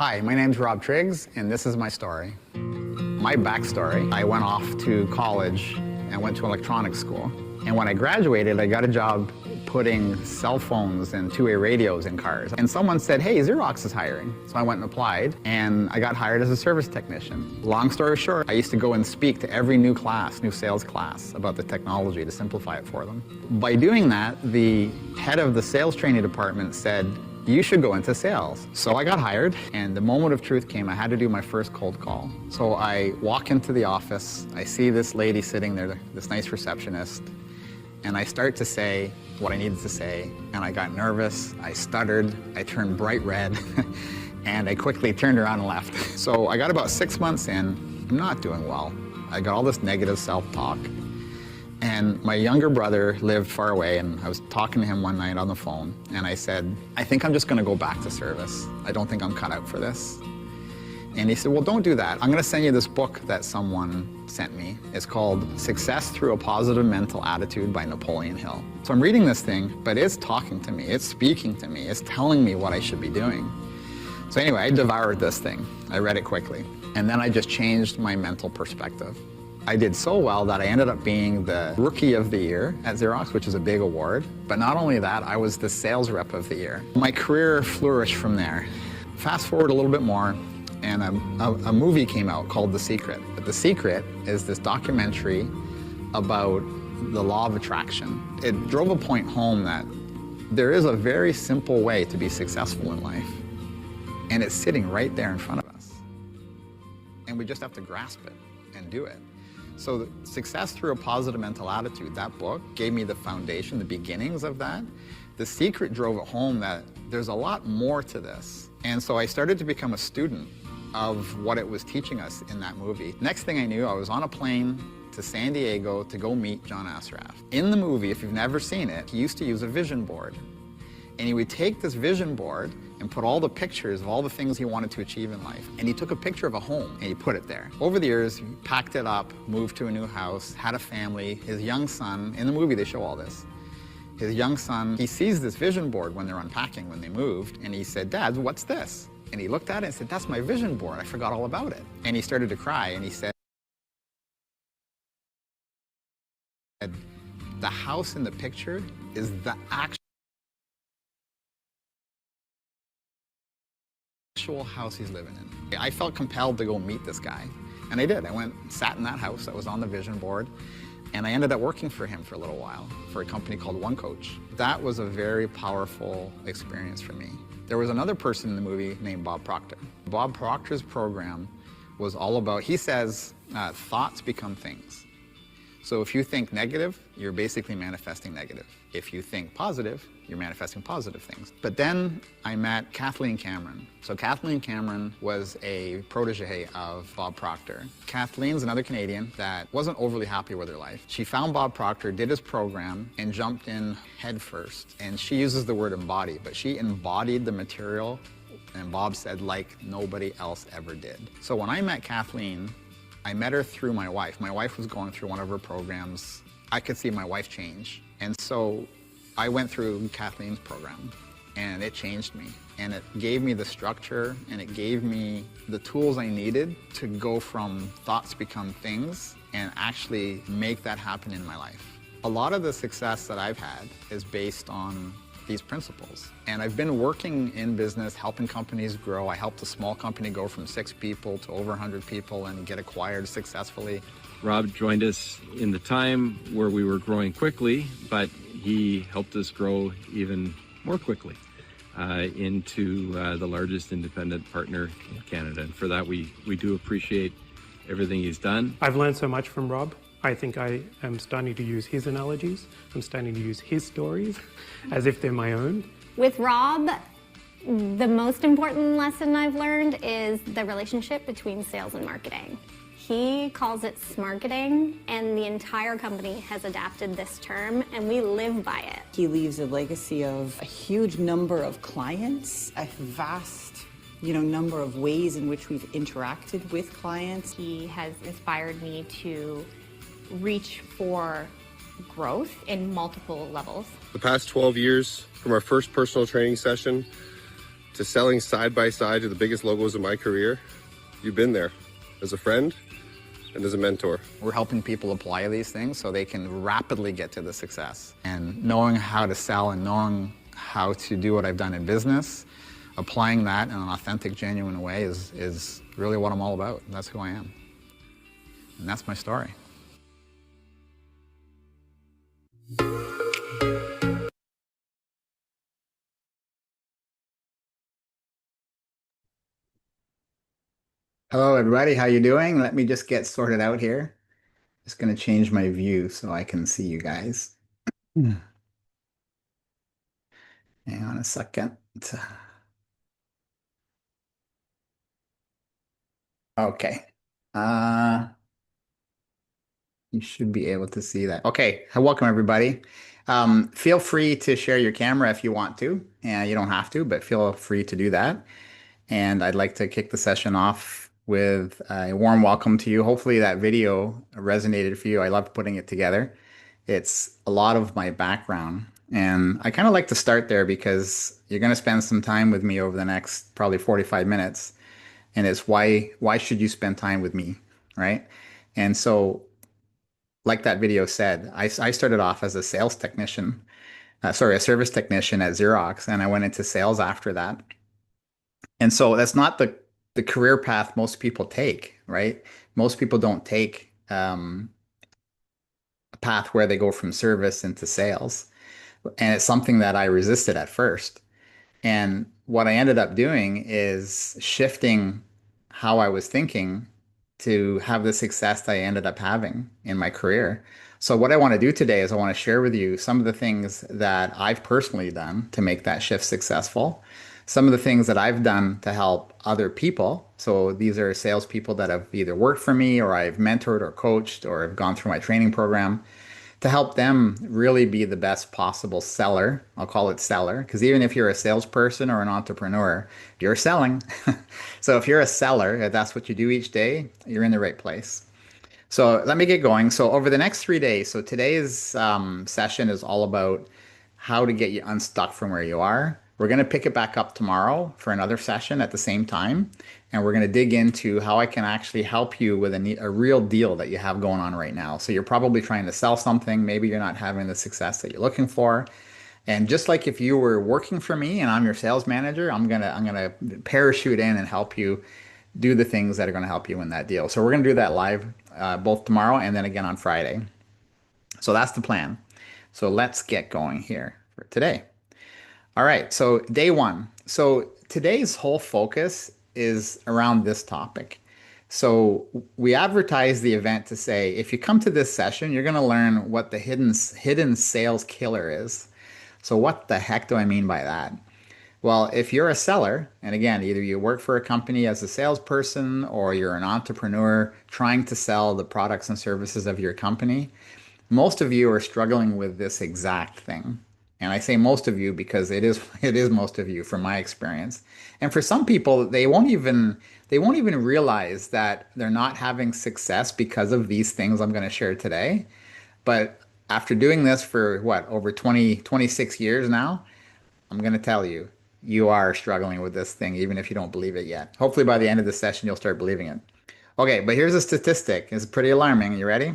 Hi, my name's Rob Triggs, and this is my story. My backstory, I went off to college and went to electronics school. And when I graduated, I got a job putting cell phones and two-way radios in cars. And someone said, hey, Xerox is hiring. So I went and applied, and I got hired as a service technician. Long story short, I used to go and speak to every new sales class about the technology to simplify it for them. By doing that, the head of the sales training department said, you should go into sales. So I got hired, and the moment of truth came. I had to do my first cold call. So I walk into the office, I see this lady sitting there, this nice receptionist, and I start to say what I needed to say, and I got nervous, I stuttered, I turned bright red, and I quickly turned around and left. So I got about 6 months in, I'm not doing well. I got all this negative self-talk. And my younger brother lived far away, and I was talking to him one night on the phone, and I said, I think I'm just gonna go back to service. I don't think I'm cut out for this. And he said, well, don't do that. I'm gonna send you this book that someone sent me. It's called Success Through a Positive Mental Attitude by Napoleon Hill. So I'm reading this thing, but it's talking to me, it's speaking to me, it's telling me what I should be doing. So anyway, I devoured this thing. I read it quickly. And then I just changed my mental perspective. I did so well that I ended up being the Rookie of the Year at Xerox, which is a big award. But not only that, I was the Sales Rep of the Year. My career flourished from there. Fast forward a little bit more, and a movie came out called The Secret. But The Secret is this documentary about the law of attraction. It drove a point home that there is a very simple way to be successful in life, and it's sitting right there in front of us. And we just have to grasp it and do it. So Success Through a Positive Mental Attitude, that book gave me the foundation, the beginnings of that. The Secret drove it home that there's a lot more to this. And so I started to become a student of what it was teaching us in that movie. Next thing I knew, I was on a plane to San Diego to go meet John Assaraf. In the movie, if you've never seen it, he used to use a vision board. And he would take this vision board and put all the pictures of all the things he wanted to achieve in life. And he took a picture of a home and he put it there. Over the years, he packed it up, moved to a new house, had a family. His young son, in the movie they show all this. His young son, he sees this vision board when they're unpacking, when they moved, and he said, Dad, what's this? And he looked at it and said, that's my vision board. I forgot all about it. And he started to cry, and he said, the house in the picture is the actual house he's living in. I felt compelled to go meet this guy, and I did. I went, sat in that house that was on the vision board, and I ended up working for him for a little while for a company called One Coach. That was a very powerful experience for me. There was another person in the movie named Bob Proctor. Bob Proctor's program was all about, he says, thoughts become things. So if you think negative, you're basically manifesting negative. If you think positive, you're manifesting positive things. But then I met Kathleen Cameron. So Kathleen Cameron was a protege of Bob Proctor. Kathleen's another Canadian that wasn't overly happy with her life. She found Bob Proctor, did his program, and jumped in head first. And she uses the word embody, but she embodied the material, and Bob said, like nobody else ever did. So when I met Kathleen, I met her through my wife. My wife was going through one of her programs. I could see my wife change. And so I went through Kathleen's program, and it changed me. And it gave me the structure, and it gave me the tools I needed to go from thoughts become things and actually make that happen in my life. A lot of the success that I've had is based on these principles. And I've been working in business, helping companies grow. I helped a small company go from 6 people to over 100 people and get acquired successfully. Rob joined us in the time where we were growing quickly, but he helped us grow even more quickly into the largest independent partner in Canada. And for that, we do appreciate everything he's done. I've learned so much from Rob. I think I am starting to use his analogies. I'm starting to use his stories as if they're my own. With Rob, the most important lesson I've learned is the relationship between sales and marketing. He calls it smarketing, and the entire company has adapted this term, and we live by it. He leaves a legacy of a huge number of clients, a vast number of ways in which we've interacted with clients. He has inspired me to reach for growth in multiple levels. The past 12 years, from our first personal training session to selling side by side to the biggest logos of my career, you've been there as a friend and as a mentor. We're helping people apply these things so they can rapidly get to the success. And knowing how to sell and knowing how to do what I've done in business, applying that in an authentic, genuine way is really what I'm all about. That's who I am. And that's my story. Hello everybody, how you doing? Let me just get sorted out here. Just gonna change my view so I can see you guys. Hang on a second. Okay. You should be able to see that. Okay, welcome everybody. Feel free to share your camera if you want to. And you don't have to, but feel free to do that. And I'd like to kick the session off with a warm welcome to you. Hopefully that video resonated for you. I love putting it together. It's a lot of my background. And I kind of like to start there because you're going to spend some time with me over the next probably 45 minutes. And it's why should you spend time with me, right? And so, like that video said, I started off as a sales technician, a service technician at Xerox, and I went into sales after that. And so that's not the career path most people take, right? Most people don't take a path where they go from service into sales. And it's something that I resisted at first. And what I ended up doing is shifting how I was thinking to have the success that I ended up having in my career. So what I want to do today is I want to share with you some of the things that I've personally done to make that shift successful. Some of the things that I've done to help other people. So these are salespeople that have either worked for me or I've mentored or coached or have gone through my training program to help them really be the best possible seller. I'll call it seller, because even if you're a salesperson or an entrepreneur, you're selling. So if you're a seller, if that's what you do each day, you're in the right place. So let me get going. So over the next 3 days, so today's session is all about how to get you unstuck from where you are. We're going to pick it back up tomorrow for another session at the same time. And we're going to dig into how I can actually help you with a real deal that you have going on right now. So you're probably trying to sell something. Maybe you're not having the success that you're looking for. And just like if you were working for me and I'm your sales manager, I'm gonna parachute in and help you do the things that are going to help you win that deal. So we're going to do that live both tomorrow and then again on Friday. So that's the plan. So let's get going here for today. All right, so day one. So today's whole focus is around this topic. So we advertise the event to say, if you come to this session, you're going to learn what the hidden sales killer is. So what the heck do I mean by that? Well, if you're a seller, and again, either you work for a company as a salesperson or you're an entrepreneur trying to sell the products and services of your company, most of you are struggling with this exact thing. And I say most of you because it is most of you from my experience. And for some people, they won't even realize that they're not having success because of these things I'm going to share today. But after doing this for over 26 years now, I'm going to tell you, you are struggling with this thing, even if you don't believe it yet. Hopefully by the end of the session, you'll start believing it. Okay, but here's a statistic. It's pretty alarming. You ready?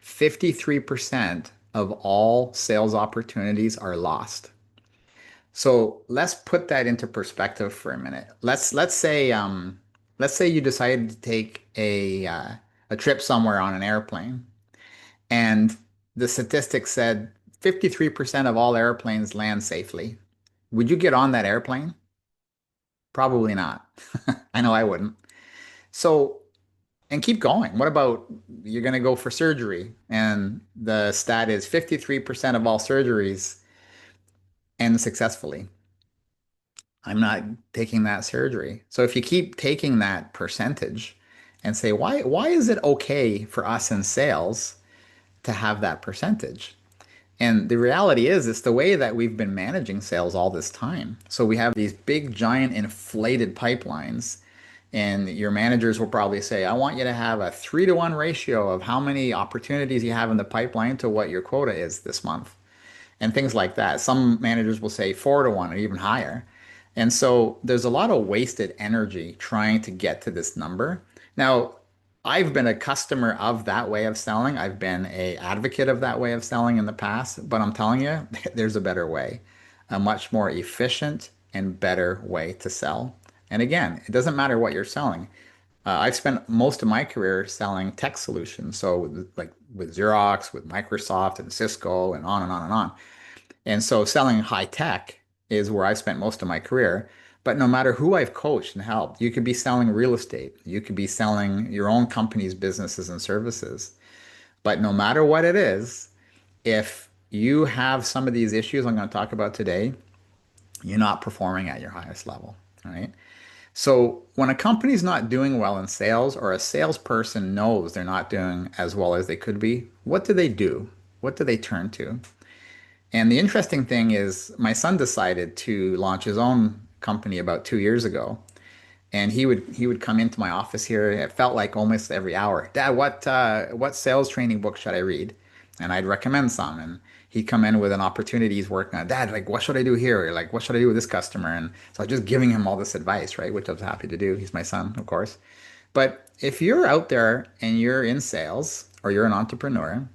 53% of all sales opportunities are lost. So let's put that into perspective for a minute. Let's say you decided to take a trip somewhere on an airplane, and the statistic said 53% of all airplanes land safely. Would you get on that airplane? Probably not. I know I wouldn't. So, and keep going. What about you're going to go for surgery, and the stat is 53% of all surgeries end successfully. I'm not taking that surgery. So if you keep taking that percentage and say, why is it okay for us in sales to have that percentage? And the reality is, it's the way that we've been managing sales all this time. So we have these big, giant, inflated pipelines. And your managers will probably say, I want you to have a 3-to-1 ratio of how many opportunities you have in the pipeline to what your quota is this month. And things like that. Some managers will say 4-to-1 or even higher. And so there's a lot of wasted energy trying to get to this number. Now, I've been a customer of that way of selling. I've been a advocate of that way of selling in the past, but I'm telling you, there's a better way, a much more efficient and better way to sell. And again, it doesn't matter what you're selling. I've spent most of my career selling tech solutions. So like with Xerox, with Microsoft and Cisco and on and on and on. And so selling high tech is where I spent most of my career. But no matter who I've coached and helped, you could be selling real estate, you could be selling your own company's businesses and services. But no matter what it is, if you have some of these issues I'm going to talk about today, you're not performing at your highest level, right? So when a company's not doing well in sales or a salesperson knows they're not doing as well as they could be, what do they do? What do they turn to? And the interesting thing is my son decided to launch his own company about 2 years ago. And he would come into my office here. It felt like almost every hour. Dad, what sales training book should I read? And I'd recommend some. And he'd come in with an opportunity he's working on. Dad, like what should I do here? Or like what should I do with this customer? And so I was just giving him all this advice, right? Which I was happy to do. He's my son, of course. But if you're out there and you're in sales or you're an entrepreneur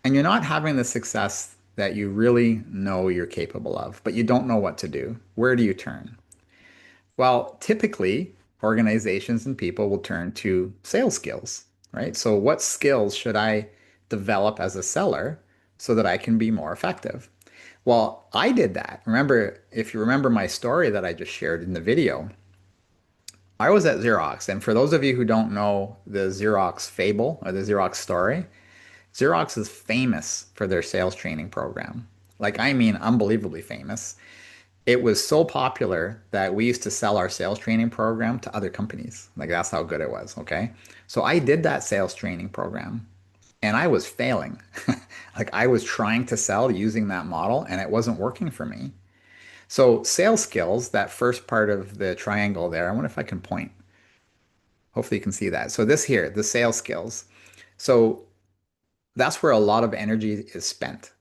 and you're not having the success that you really know you're capable of, but you don't know what to do, where do you turn? Well, typically, organizations and people will turn to sales skills, right? So, what skills should I develop as a seller so that I can be more effective? Well, I did that. Remember, if you remember my story that I just shared in the video, I was at Xerox. And for those of you who don't know the Xerox fable or the Xerox story, Xerox is famous for their sales training program. Like, I mean, unbelievably famous. It was so popular that we used to sell our sales training program to other companies. Like, that's how good it was, okay? So I did that sales training program and I was failing. Like, I was trying to sell using that model and it wasn't working for me. So sales skills, that first part of the triangle there, I wonder if I can point. Hopefully you can see that. So this here, the sales skills. So that's where a lot of energy is spent.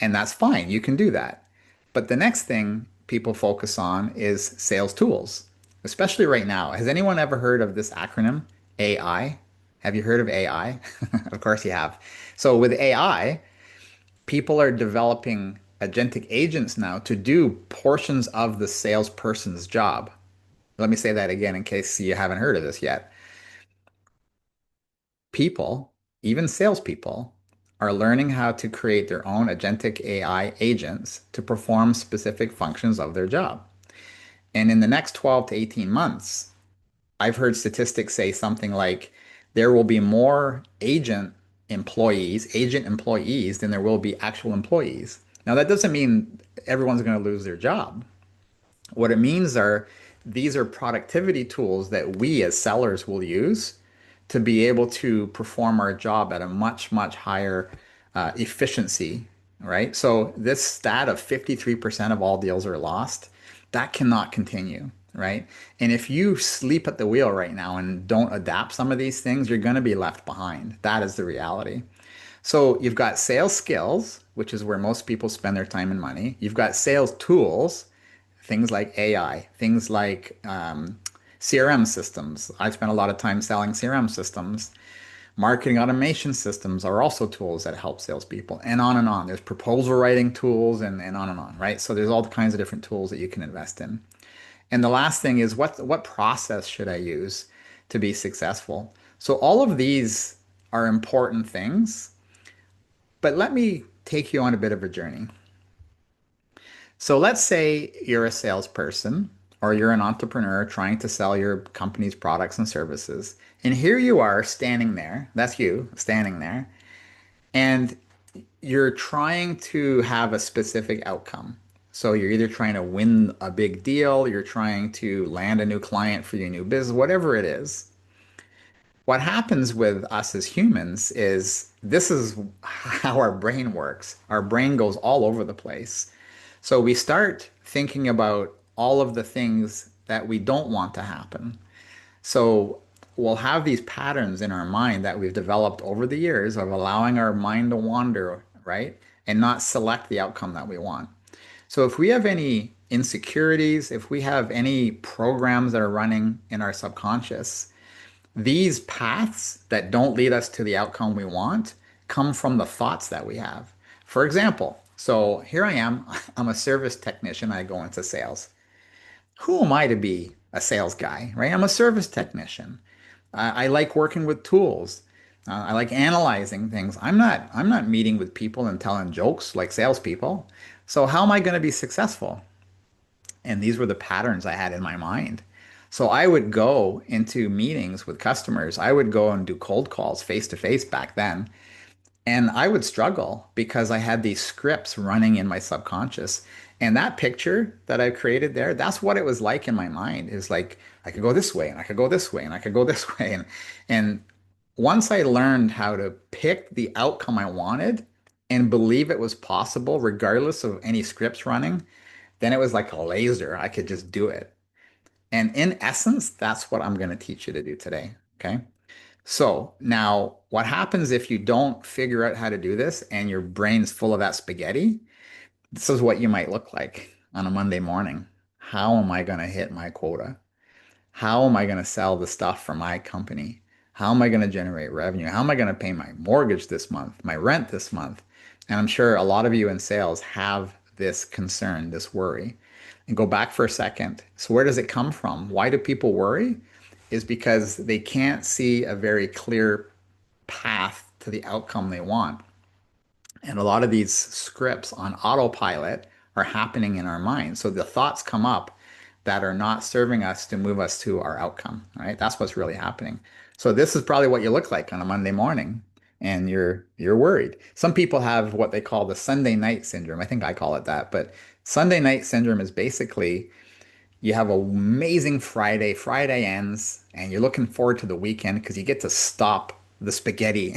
And that's fine, you can do that. But the next thing people focus on is sales tools, especially right now. Has anyone ever heard of this acronym, AI? Have you heard of AI? Of course you have. So with AI, people are developing agentic agents now to do portions of the salesperson's job. Let me say that again in case you haven't heard of this yet. People, even salespeople, are learning how to create their own agentic AI agents to perform specific functions of their job. And in the next 12 to 18 months, I've heard statistics say something like there will be more agent employees than there will be actual employees. Now, that doesn't mean everyone's going to lose their job. What it means are these are productivity tools that we as sellers will use to be able to perform our job at a much, much higher efficiency, right? So this stat of 53% of all deals are lost, that cannot continue, right? And if you sleep at the wheel right now and don't adapt some of these things, you're going to be left behind. That is the reality. So you've got sales skills, which is where most people spend their time and money. You've got sales tools, things like AI, things like CRM systems. I've spent a lot of time selling CRM systems. Marketing automation systems are also tools that help salespeople, and on and on. There's proposal writing tools and on, right? So there's all kinds of different tools that you can invest in. And the last thing is what process should I use to be successful? So all of these are important things, but let me take you on a bit of a journey. So let's say you're a salesperson or you're an entrepreneur trying to sell your company's products and services. And here you are standing there, that's you standing there, and you're trying to have a specific outcome. So you're either trying to win a big deal, you're trying to land a new client for your new business, whatever it is. What happens with us as humans is this is how our brain works. Our brain goes all over the place. So we start thinking about all of the things that we don't want to happen. So we'll have these patterns in our mind that we've developed over the years of allowing our mind to wander, right? And not select the outcome that we want. So if we have any insecurities, if we have any programs that are running in our subconscious, these paths that don't lead us to the outcome we want come from the thoughts that we have. For example, so here I am, I'm a service technician, I go into sales. Who am I to be a sales guy, right? I'm a service technician. I like working with tools. I like analyzing things. I'm not meeting with people and telling jokes like salespeople. So how am I going to be successful? And these were the patterns I had in my mind. So I would go into meetings with customers. I would go and do cold calls face to face back then. And I would struggle because I had these scripts running in my subconscious. And that picture that I created there, that's what it was like in my mind. It was like I could go this way and I could go this way and I could go this way. And once I learned how to pick the outcome I wanted and believe it was possible, regardless of any scripts running, then it was like a laser. I could just do it. And in essence, that's what I'm going to teach you to do today. Okay. So now what happens if you don't figure out how to do this and your brain's full of that spaghetti? This is what you might look like on a Monday morning. How am I going to hit my quota? How am I going to sell the stuff for my company? How am I going to generate revenue? How am I going to pay my mortgage this month, my rent this month? And I'm sure a lot of you in sales have this concern, this worry. And go back for a second. So where does it come from? Why do people worry? Is because they can't see a very clear path to the outcome they want. And a lot of these scripts on autopilot are happening in our mind. So the thoughts come up that are not serving us to move us to our outcome, right? That's what's really happening. So this is probably what you look like on a Monday morning, and you're worried. Some people have what they call the Sunday night syndrome. I think I call it that, but Sunday night syndrome is basically you have an amazing Friday. Friday ends, and you're looking forward to the weekend because you get to stop the spaghetti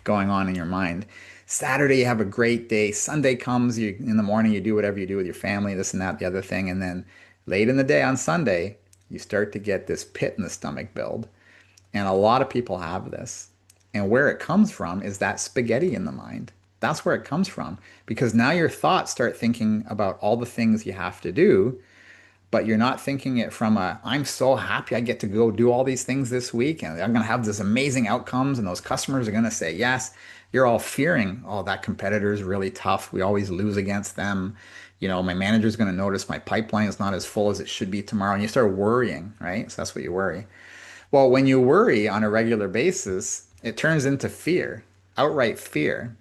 going on in your mind. Saturday, you have a great day. Sunday comes, you in the morning, you do whatever you do with your family, this and that, the other thing. And then late in the day on Sunday, you start to get this pit in the stomach build. And a lot of people have this. And where it comes from is that spaghetti in the mind. That's where it comes from. Because now your thoughts start thinking about all the things you have to do, but you're not thinking it from I'm so happy I get to go do all these things this week and I'm going to have this amazing outcomes and those customers are going to say yes. You're all fearing, oh, that competitor is really tough. We always lose against them. You know, my manager's going to notice my pipeline is not as full as it should be tomorrow. And you start worrying, right? So that's what you worry. Well, when you worry on a regular basis, it turns into fear, outright fear.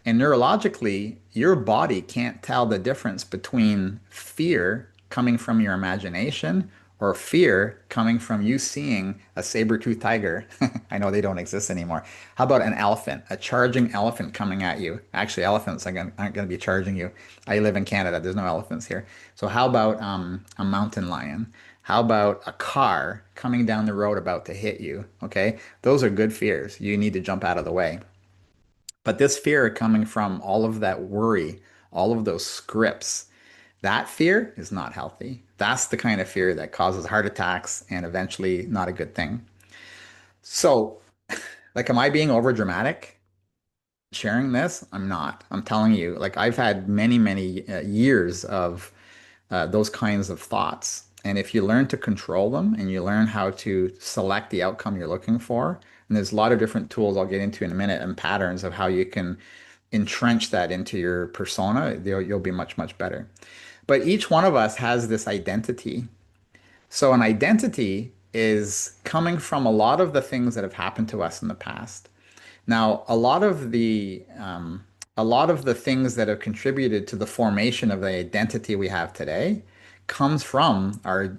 And neurologically, your body can't tell the difference between fear coming from your imagination or fear coming from you seeing a saber-toothed tiger. I know they don't exist anymore. How about an elephant, a charging elephant coming at you? Actually, elephants aren't going to be charging you. I live in Canada. There's no elephants here. So how about a mountain lion? How about a car coming down the road about to hit you? Okay, those are good fears. You need to jump out of the way. But this fear coming from all of that worry, all of those scripts, that fear is not healthy. That's the kind of fear that causes heart attacks and eventually not a good thing. So, like, am I being over dramatic sharing this? I'm not. I'm telling you, like, I've had many, many years of those kinds of thoughts. And if you learn to control them and you learn how to select the outcome you're looking for, and there's a lot of different tools I'll get into in a minute and patterns of how you can entrench that into your persona, you'll be much, much better. But each one of us has this identity. So an identity is coming from a lot of the things that have happened to us in the past. Now, a lot of the things that have contributed to the formation of the identity we have today comes from our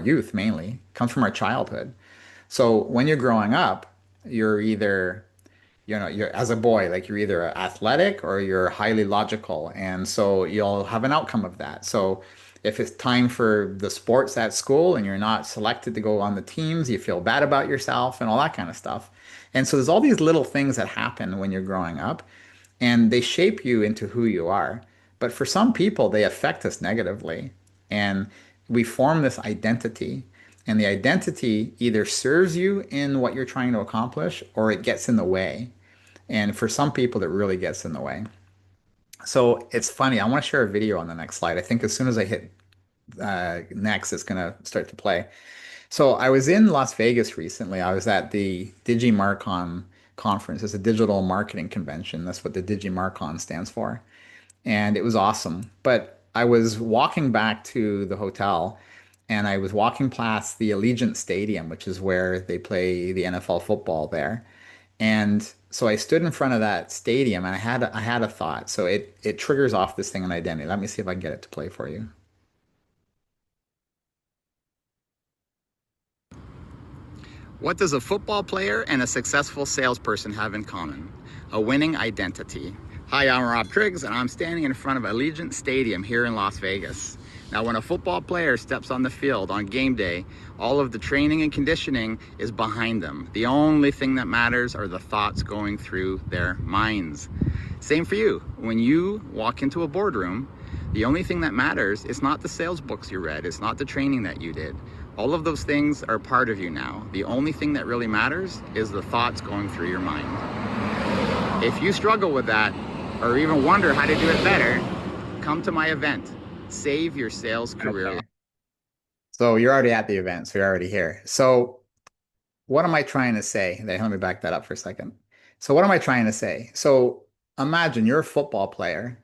youth mainly, comes from our childhood. So when you're growing up, you're either you're as a boy, like you're either athletic or you're highly logical. And so you'll have an outcome of that. So if it's time for the sports at school and you're not selected to go on the teams, you feel bad about yourself and all that kind of stuff. And so there's all these little things that happen when you're growing up and they shape you into who you are. But for some people, they affect us negatively. And we form this identity. And the identity either serves you in what you're trying to accomplish or it gets in the way. And for some people, it really gets in the way. So it's funny. I want to share a video on the next slide. I think as soon as I hit next, it's going to start to play. So I was in Las Vegas recently. I was at the DigiMarcon conference. It's a digital marketing convention. That's what the DigiMarcon stands for. And it was awesome. But I was walking back to the hotel and I was walking past the Allegiant Stadium, which is where they play the NFL football there. And so I stood in front of that stadium and I had a thought. So it triggers off this thing on identity. Let me see if I can get it to play for you. What does a football player and a successful salesperson have in common? A winning identity. Hi, I'm Rob Triggs, and I'm standing in front of Allegiant Stadium here in Las Vegas. Now, when a football player steps on the field on game day, all of the training and conditioning is behind them. The only thing that matters are the thoughts going through their minds. Same for you. When you walk into a boardroom, the only thing that matters is not the sales books you read, it's not the training that you did. All of those things are part of you now. The only thing that really matters is the thoughts going through your mind. If you struggle with that, or even wonder how to do it better, come to my event, Save Your Sales Career. Okay. So you're already at the event, so you're already here. So what am I trying to say? Let me back that up for a second. So what am I trying to say? So imagine you're a football player,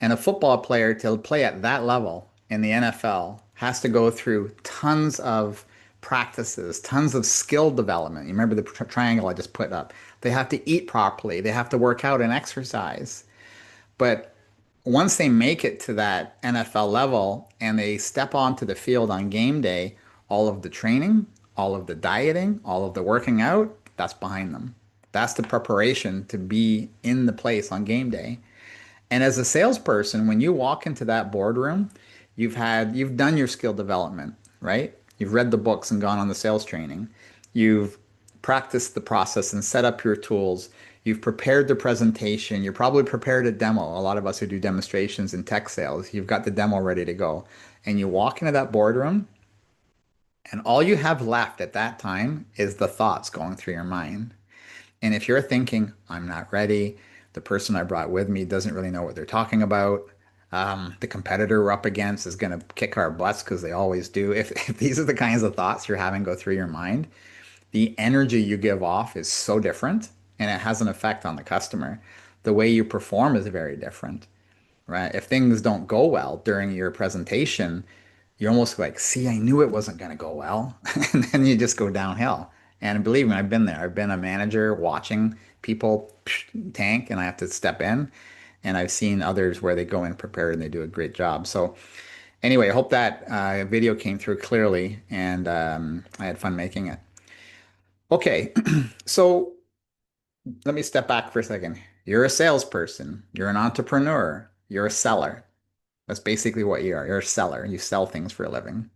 and a football player to play at that level in the NFL has to go through tons of practices, tons of skill development. You remember the triangle I just put up. They have to eat properly. They have to work out and exercise. But once they make it to that NFL level and they step onto the field on game day, all of the training, all of the dieting, all of the working out, that's behind them. That's the preparation to be in the place on game day. And as a salesperson, when you walk into that boardroom, you've done your skill development, right? You've read the books and gone on the sales training. You've practiced the process and set up your tools. You've prepared the presentation. You're probably prepared a demo. A lot of us who do demonstrations in tech sales, you've got the demo ready to go. And you walk into that boardroom, and all you have left at that time is the thoughts going through your mind. And if you're thinking, I'm not ready, the person I brought with me doesn't really know what they're talking about, the competitor we're up against is going to kick our butts because they always do. If these are the kinds of thoughts you're having go through your mind, the energy you give off is so different and it has an effect on the customer. The way you perform is very different, right? If things don't go well during your presentation, you're almost like, see, I knew it wasn't going to go well. And then you just go downhill. And believe me, I've been there. I've been a manager watching people tank and I have to step in. And I've seen others where they go in prepared and they do a great job. So anyway, I hope that video came through clearly and I had fun making it. Okay, so let me step back for a second. You're a salesperson. You're an entrepreneur. You're a seller. That's basically what you are. You're a seller. You sell things for a living.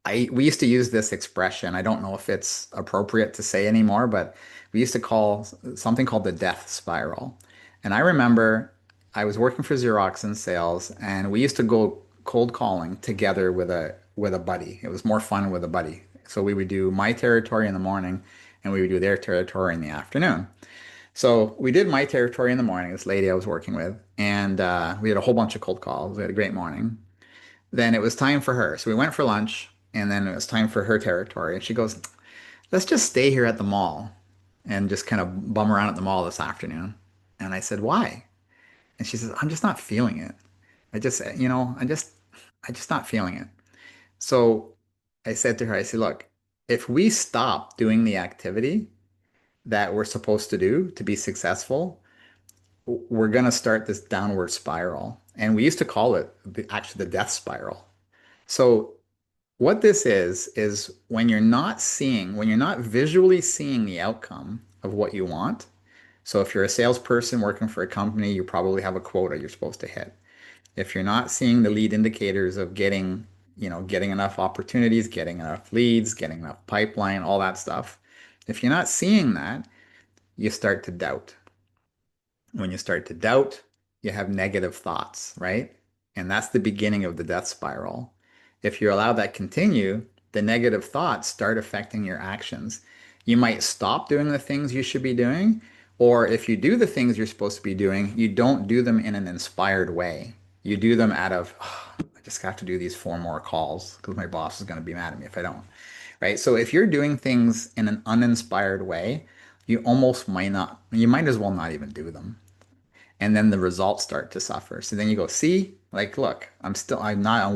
We used to use this expression. I don't know if it's appropriate to say anymore, but we used to call something called the death spiral. And I remember I was working for Xerox in sales, and we used to go cold calling together with a buddy. It was more fun with a buddy. So we would do my territory in the morning, and we would do their territory in the afternoon. So we did my territory in the morning, this lady I was working with, and we had a whole bunch of cold calls. We had a great morning. Then it was time for her. So we went for lunch, and then it was time for her territory. And she goes, let's just stay here at the mall and just kind of bum around at the mall this afternoon. And I said, why? And she says, I'm just not feeling it. I'm just not feeling it. So I said to her, I said, look, if we stop doing the activity that we're supposed to do to be successful, we're going to start this downward spiral. And we used to call it actually the death spiral. So what this is when you're not visually seeing the outcome of what you want. So if you're a salesperson working for a company, you probably have a quota you're supposed to hit. If you're not seeing the lead indicators of getting enough opportunities, getting enough leads, getting enough pipeline, all that stuff, if you're not seeing that, you start to doubt. When you start to doubt, you have negative thoughts, right? And that's the beginning of the death spiral. If you allow that continue, the negative thoughts start affecting your actions. You might stop doing the things you should be doing, Or if you do the things you're supposed to be doing, you don't do them in an inspired way. You do them out of, "Oh, I just have to do these 4 more calls because my boss is going to be mad at me if I don't." Right? So if you're doing things in an uninspired way, you might as well not even do them. And then the results start to suffer. So then you go, see, like, look, I'm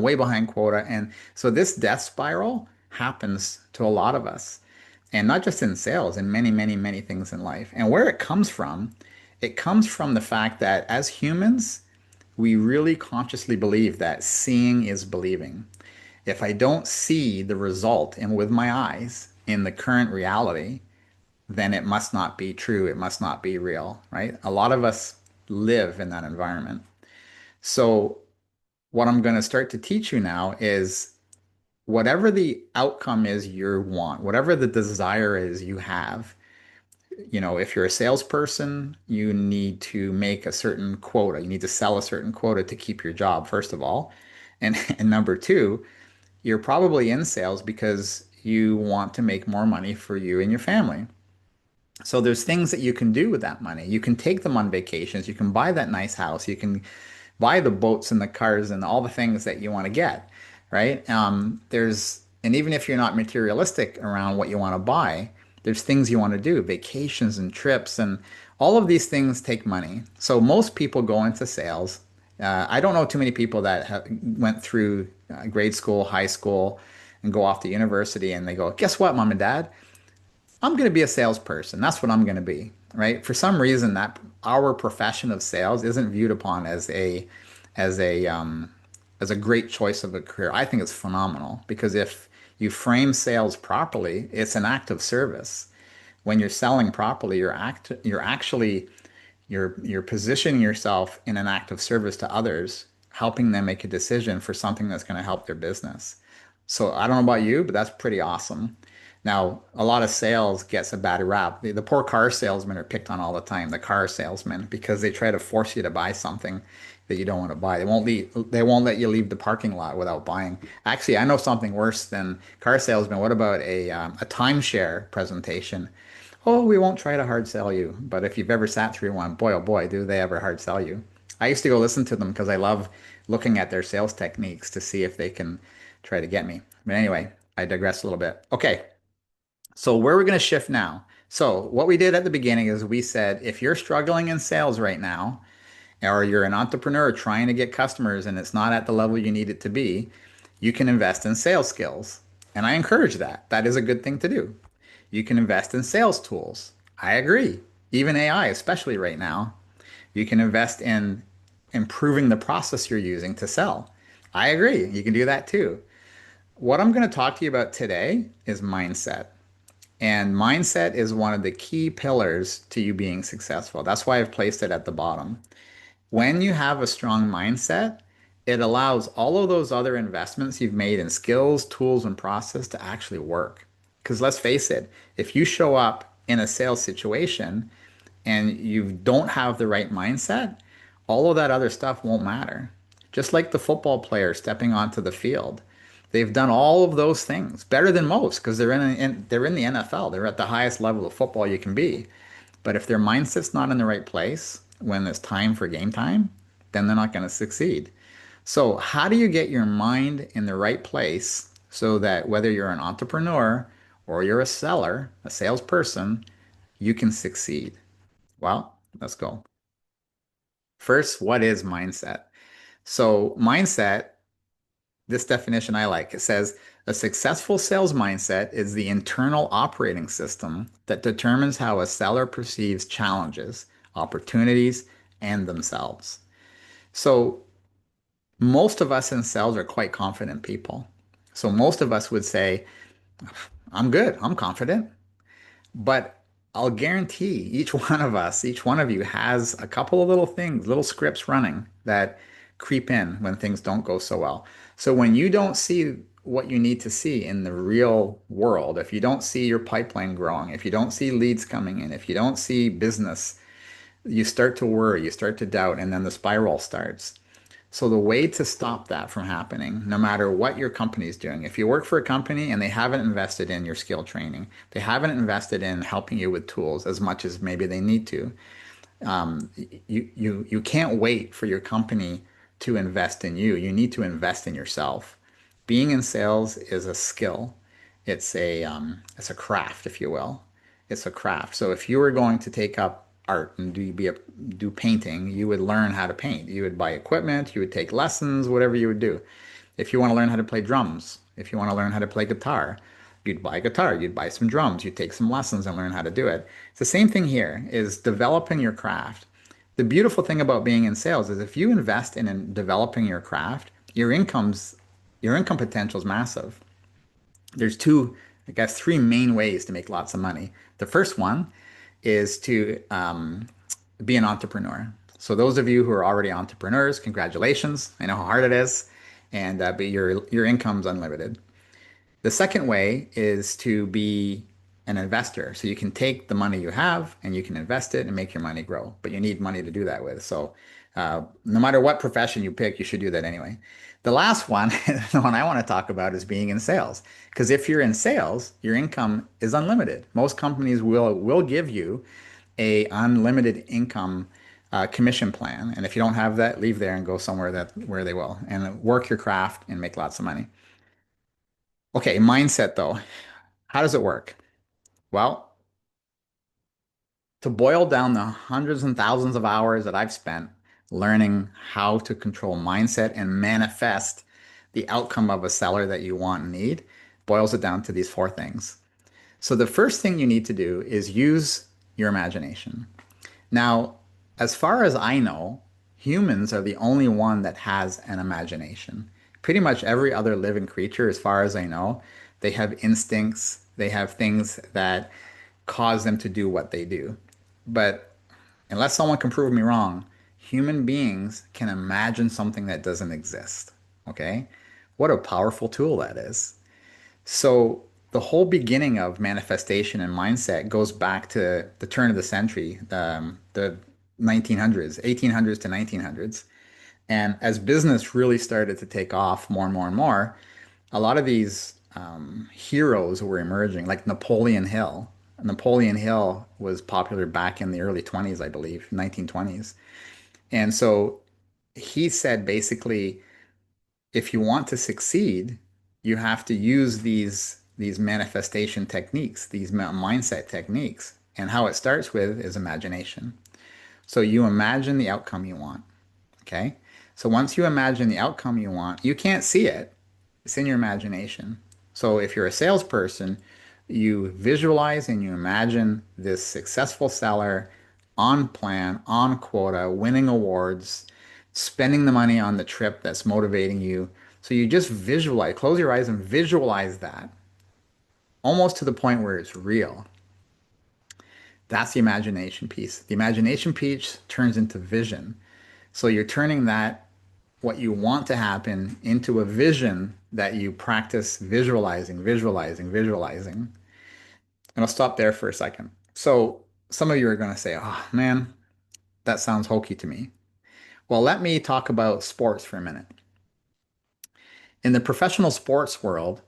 way behind quota. And so this death spiral happens to a lot of us. And not just in sales, in many, many, many things in life. And where it comes from the fact that as humans, we really consciously believe that seeing is believing. If I don't see the result and with my eyes in the current reality, then it must not be true. It must not be real, right? A lot of us live in that environment. So what I'm going to start to teach you now is whatever the outcome is you want, whatever the desire is you have, if you're a salesperson, you need to make a certain quota. You need to sell a certain quota to keep your job, first of all. And number two, you're probably in sales because you want to make more money for you and your family. So there's things that you can do with that money. You can take them on vacations. You can buy that nice house. You can buy the boats and the cars and all the things that you want to get, right? And even if you're not materialistic around what you want to buy, there's things you want to do, vacations and trips, and all of these things take money. So most people go into sales. I don't know too many people that went through grade school, high school, and go off to university and they go, guess what, mom and dad? I'm going to be a salesperson. That's what I'm going to be, right? For some reason, that our profession of sales isn't viewed upon as a great choice of a career. I think it's phenomenal because if you frame sales properly, it's an act of service. When you're selling properly, you're positioning yourself in an act of service to others, helping them make a decision for something that's going to help their business. So I don't know about you, but that's pretty awesome. Now, a lot of sales gets a bad rap. The poor car salesmen are picked on all the time, the car salesmen, because they try to force you to buy something that you don't want to buy. They won't let you leave the parking lot without buying. Actually, I know something worse than car salesmen. What about a timeshare presentation? Oh, we won't try to hard sell you. But if you've ever sat through one, boy, oh boy, do they ever hard sell you. I used to go listen to them because I love looking at their sales techniques to see if they can try to get me. But anyway, I digress a little bit. Okay. So where we're going to shift now. So what we did at the beginning is we said, if you're struggling in sales right now, or you're an entrepreneur trying to get customers and it's not at the level you need it to be, you can invest in sales skills. And I encourage that. That is a good thing to do. You can invest in sales tools. I agree. Even AI, especially right now. You can invest in improving the process you're using to sell. I agree. You can do that too. What I'm going to talk to you about today is mindset. And mindset is one of the key pillars to you being successful. That's why I've placed it at the bottom. When you have a strong mindset, it allows all of those other investments you've made in skills, tools, and process to actually work. Because let's face it, if you show up in a sales situation and you don't have the right mindset, all of that other stuff won't matter. Just like the football player stepping onto the field. They've done all of those things better than most because they're in the NFL. They're at the highest level of football you can be. But if their mindset's not in the right place when it's time for game time, then they're not going to succeed. So how do you get your mind in the right place so that whether you're an entrepreneur or you're a seller, a salesperson, you can succeed? Well, let's go. First, what is mindset? So mindset, this definition I like. It says, a successful sales mindset is the internal operating system that determines how a seller perceives challenges, opportunities, and themselves. So most of us in sales are quite confident people. So most of us would say, I'm good, I'm confident. But I'll guarantee each one of us, each one of you has a couple of little things, little scripts running that creep in when things don't go so well. So when you don't see what you need to see in the real world, if you don't see your pipeline growing, if you don't see leads coming in, if you don't see business, you start to worry, you start to doubt, and then the spiral starts. So the way to stop that from happening, no matter what your company is doing, if you work for a company and they haven't invested in your skill training, they haven't invested in helping you with tools as much as maybe they need to, you can't wait for your company to invest in you. You need to invest in yourself. Being in sales is a skill. It's a craft, if you will. It's a craft. So if you were going to take up art and do painting, you would learn how to paint. You would buy equipment, you would take lessons, whatever you would do. If you want to learn how to play drums, if you want to learn how to play guitar, you'd buy a guitar, you'd buy some drums, you'd take some lessons and learn how to do it. It's the same thing here, is developing your craft. The beautiful thing about being in sales is if you invest in developing your craft, your income potential is massive. There's three main ways to make lots of money. The first one is to be an entrepreneur. So those of you who are already entrepreneurs, congratulations. I know how hard it is, and but your income's unlimited. The second way is to be an investor. So you can take the money you have and you can invest it and make your money grow, but you need money to do that with. So no matter what profession you pick, you should do that anyway. The last one, the one I want to talk about, is being in sales. Because if you're in sales, your income is unlimited. Most companies will give you a unlimited income commission plan. And if you don't have that, leave there and go somewhere where they will, and work your craft and make lots of money. Okay, mindset though. How does it work? Well, to boil down the hundreds and thousands of hours that I've spent learning how to control mindset and manifest the outcome of a seller that you want and need, boils it down to these four things. So the first thing you need to do is use your imagination. Now, as far as I know, humans are the only one that has an imagination. Pretty much every other living creature, as far as I know, they have instincts, they have things that cause them to do what they do. But unless someone can prove me wrong, human beings can imagine something that doesn't exist. Okay? What a powerful tool that is. So the whole beginning of manifestation and mindset goes back to the turn of the century, the 1900s, 1800s to 1900s. And as business really started to take off more and more and more, a lot of these heroes were emerging, like Napoleon Hill. Napoleon Hill was popular back in the early 20s, I believe, 1920s. And so he said basically, if you want to succeed, you have to use these manifestation techniques, these mindset techniques. And how it starts with is imagination. So you imagine the outcome you want. Okay? So once you imagine the outcome you want, you can't see it. It's in your imagination. So if you're a salesperson, you visualize and you imagine this successful seller on plan, on quota, winning awards, spending the money on the trip that's motivating you. So you just visualize, close your eyes and visualize that, almost to the point where it's real. That's the imagination piece. The imagination piece turns into vision. So you're turning that, what you want to happen, into a vision that you practice visualizing. And I'll stop there for a second. So some of you are going to say, oh man, that sounds hokey to me. Well, let me talk about sports for a minute. In the professional sports world,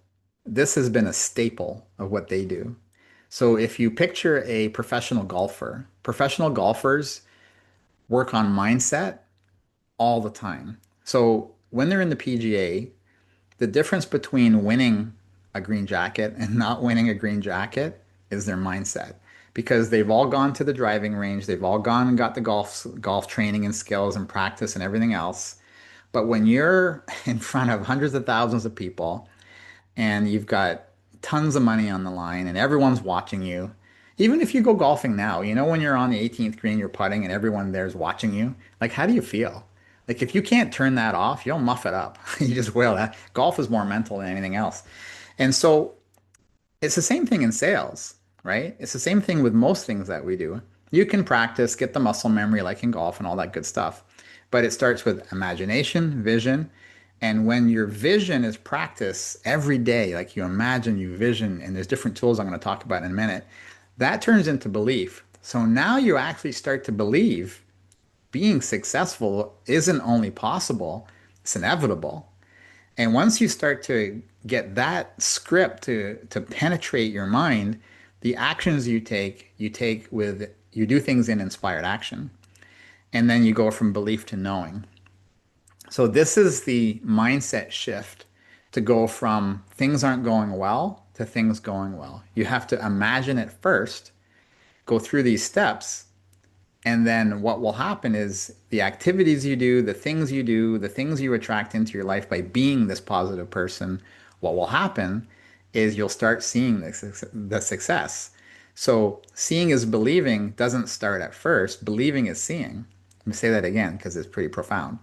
this has been a staple of what they do. So if you picture a professional golfer, professional golfers work on mindset all the time. So when they're in the PGA, the difference between winning a green jacket and not winning a green jacket is their mindset. Because they've all gone to the driving range, they've all gone and got the golf training and skills and practice and everything else. But when you're in front of hundreds of thousands of people and you've got tons of money on the line and everyone's watching you, even if you go golfing now, you know, when you're on the 18th green, you're putting and everyone there's watching you, like, how do you feel? Like, if you can't turn that off, you'll muff it up. You just will. Golf is more mental than anything else. And so it's the same thing in sales, right? It's the same thing with most things that we do. You can practice, get the muscle memory like in golf and all that good stuff. But it starts with imagination, vision. And when your vision is practiced every day, like you imagine, you vision, and there's different tools I'm going to talk about in a minute, that turns into belief. So now you actually start to believe being successful isn't only possible, it's inevitable. And once you start to get that script to penetrate your mind, the actions you do things in inspired action. And then you go from belief to knowing. So this is the mindset shift to go from things aren't going well to things going well. You have to imagine it first, go through these steps, and then what will happen is the activities you do, the things you do, the things you attract into your life by being this positive person, what will happen is you'll start seeing the success. So seeing is believing doesn't start at first. Believing is seeing. Let me say that again because it's pretty profound.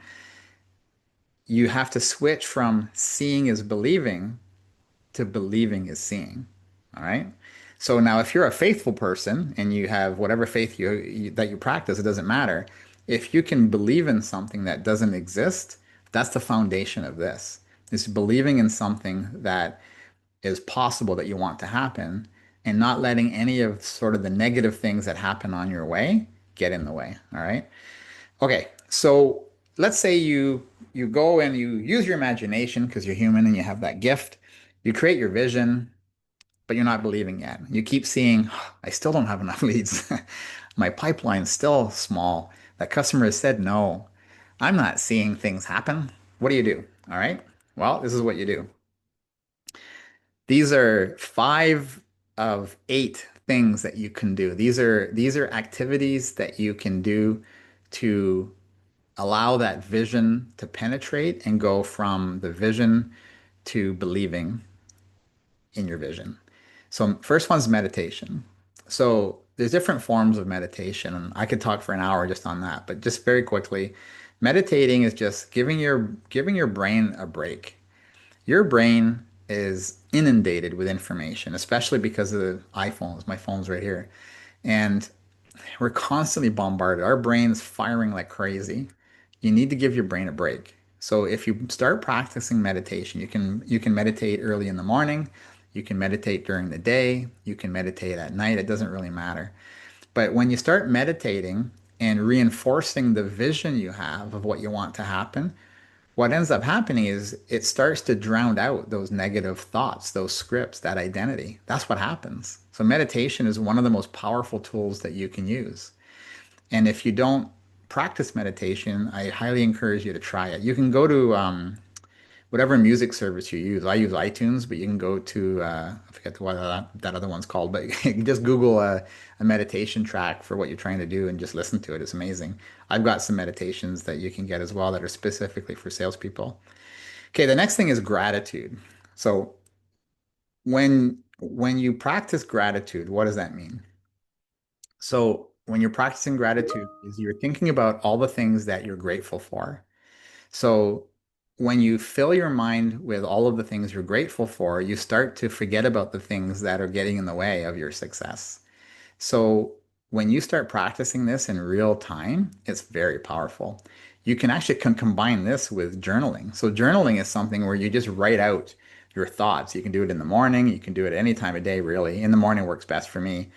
You have to switch from seeing is believing to believing is seeing. All right. So now, if you're a faithful person and you have whatever faith that you practice, it doesn't matter. If you can believe in something that doesn't exist, that's the foundation of this. It's believing in something that is possible that you want to happen and not letting any of sort of the negative things that happen on your way get in the way. All right. Okay. So let's say you go and you use your imagination because you're human and you have that gift. You create your vision, but you're not believing yet. You keep seeing, "Oh, I still don't have enough leads. My pipeline's still small. That customer has said no. I'm not seeing things happen." What do you do? All right. Well, this is what you do. These are 5 of 8 things that you can do. These are activities that you can do to allow that vision to penetrate and go from the vision to believing in your vision. So first one's meditation. So there's different forms of meditation, and I could talk for an hour just on that, but just very quickly, meditating is just giving your brain a break. Your brain is inundated with information, especially because of the iPhones. My phone's right here. And we're constantly bombarded. Our brain's firing like crazy. You need to give your brain a break. So if you start practicing meditation, you can meditate early in the morning, you can meditate during the day, you can meditate at night, it doesn't really matter. But when you start meditating and reinforcing the vision you have of what you want to happen, what ends up happening is it starts to drown out those negative thoughts, those scripts, that identity. That's what happens. So meditation is one of the most powerful tools that you can use. And if you don't practice meditation, I highly encourage you to try it. You can go to whatever music service you use. I use iTunes, but you can go to, I forget what that other one's called, but you can just Google a meditation track for what you're trying to do and just listen to it. It's amazing. I've got some meditations that you can get as well that are specifically for salespeople. Okay, the next thing is gratitude. So when you practice gratitude, what does that mean? So when you're practicing gratitude is you're thinking about all the things that you're grateful for. So when you fill your mind with all of the things you're grateful for, you start to forget about the things that are getting in the way of your success. So when you start practicing this in real time, it's very powerful. You can actually combine this with journaling. So journaling is something where you just write out your thoughts. You can do it in the morning. You can do it any time of day, really. In the morning works best for me.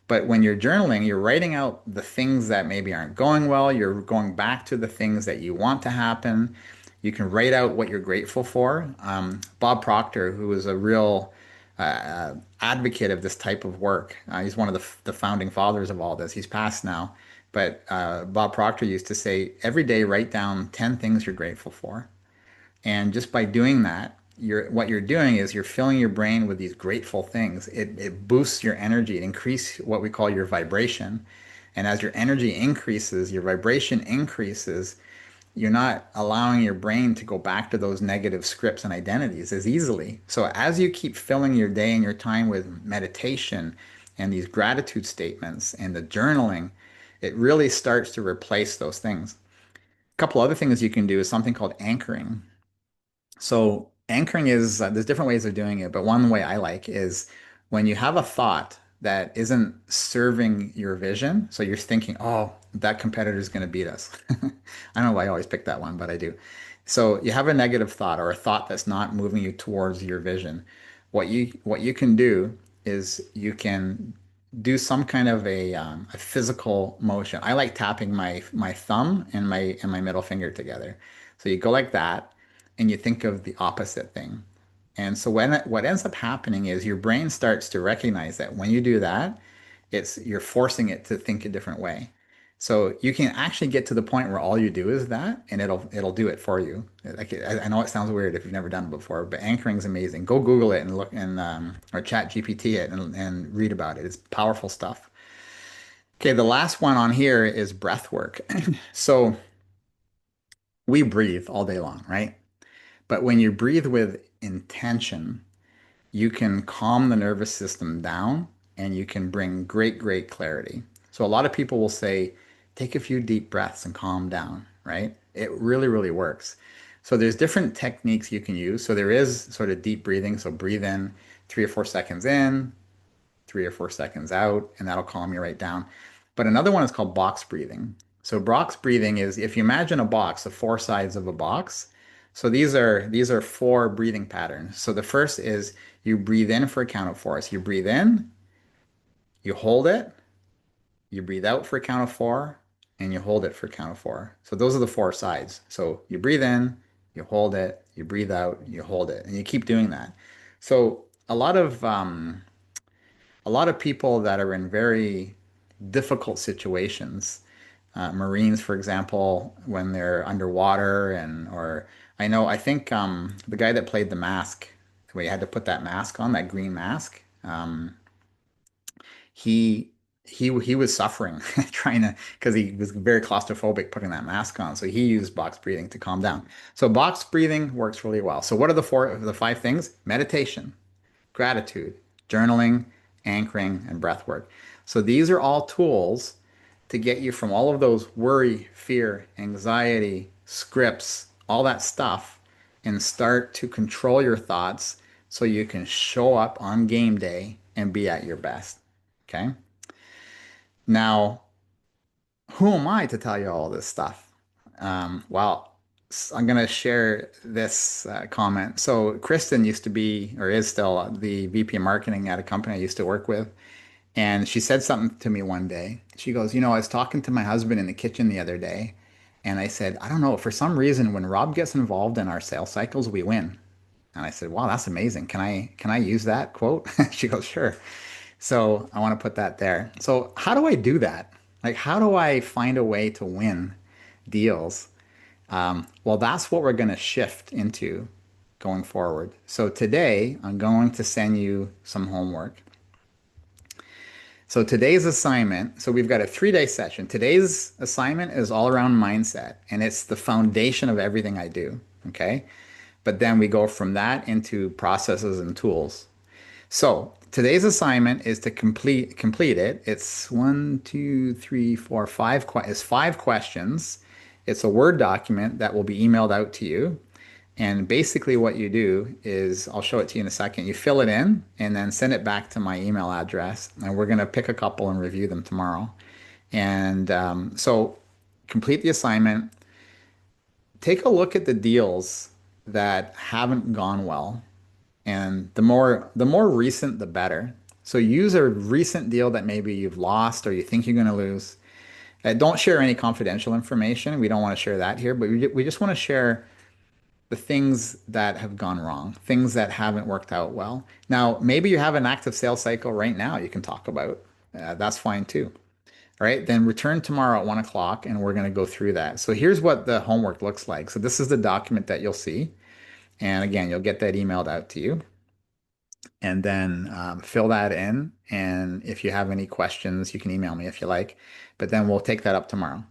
But when you're journaling, you're writing out the things that maybe aren't going well. You're going back to the things that you want to happen. You can write out what you're grateful for. Bob Proctor, who is a real advocate of this type of work, he's one of the founding fathers of all this. He's passed now. But Bob Proctor used to say, every day write down 10 things you're grateful for. And just by doing that, what you're doing is you're filling your brain with these grateful things. It boosts your energy. It increases what we call your vibration. And as your energy increases, your vibration increases, you're not allowing your brain to go back to those negative scripts and identities as easily. So as you keep filling your day and your time with meditation and these gratitude statements and the journaling, it really starts to replace those things. A couple other things you can do is something called anchoring. So anchoring is, there's different ways of doing it, but one way I like is when you have a thought that isn't serving your vision. So you're thinking, oh, that competitor is going to beat us. I don't know why I always pick that one, but I do. So you have a negative thought or a thought that's not moving you towards your vision. What you can do is you can do some kind of a physical motion. I like tapping my thumb and my middle finger together. So you go like that, and you think of the opposite thing. And so what ends up happening is your brain starts to recognize that when you do that, you're forcing it to think a different way. So you can actually get to the point where all you do is that, and it'll do it for you. Like I know it sounds weird if you've never done it before, but anchoring is amazing. Go Google it and look and or Chat GPT it and read about it. It's powerful stuff. Okay, the last one on here is breath work. So we breathe all day long, right? But when you breathe with intention, you can calm the nervous system down and you can bring great clarity. So a lot of people will say, take a few deep breaths and calm down, right? It really works. So there's different techniques you can use. So there is sort of deep breathing. So breathe in 3 or 4 seconds in, 3 or 4 seconds out, and that'll calm you right down. But another one is called box breathing. So box breathing is, if you imagine a box, the 4 sides of a box. So these are 4 breathing patterns. So the first is you breathe in for a count of 4. So you breathe in, you hold it, you breathe out for a count of 4, and you hold it for a count of 4. So those are the 4 sides. So you breathe in, you hold it, you breathe out, you hold it, and you keep doing that. So a lot of people that are in very difficult situations, Marines, for example, when they're underwater, or I think the guy that played The Mask, where he had to put that mask on, that green mask, he was suffering trying to, because he was very claustrophobic putting that mask on. So he used box breathing to calm down. So box breathing works really well. So what are the 5 things? Meditation, gratitude, journaling, anchoring, and breath work. So these are all tools to get you from all of those worry, fear, anxiety, scripts, all that stuff, and start to control your thoughts so you can show up on game day and be at your best. Okay? Now, who am I to tell you all this stuff? Well, I'm going to share this comment. So Kristen used to be, or is still, the VP of marketing at a company I used to work with. And she said something to me one day. She goes, I was talking to my husband in the kitchen the other day, and I said, I don't know, for some reason, when Rob gets involved in our sales cycles, we win. And I said, wow, that's amazing. Can I use that quote? She goes, sure. So I want to put that there. So how do I do that? Like, how do I find a way to win deals? Well, that's what we're going to shift into going forward. So today, I'm going to send you some homework. So today's assignment, so we've got a 3-day session. Today's assignment is all around mindset, and it's the foundation of everything I do, okay? But then we go from that into processes and tools. So today's assignment is to complete it. It's 5 questions. It's a Word document that will be emailed out to you. And basically what you do is, I'll show it to you in a second, you fill it in and then send it back to my email address. And we're going to pick a couple and review them tomorrow. And so complete the assignment. Take a look at the deals that haven't gone well. And the more recent, the better. So use a recent deal that maybe you've lost or you think you're going to lose. Don't share any confidential information. We don't want to share that here, but we just want to share the things that have gone wrong, things that haven't worked out well. Now, maybe you have an active sales cycle right now you can talk about. That's fine too. All right, then return tomorrow at 1 o'clock and we're going to go through that. So here's what the homework looks like. So this is the document that you'll see. And again, you'll get that emailed out to you. And then fill that in. And if you have any questions, you can email me if you like. But then we'll take that up tomorrow.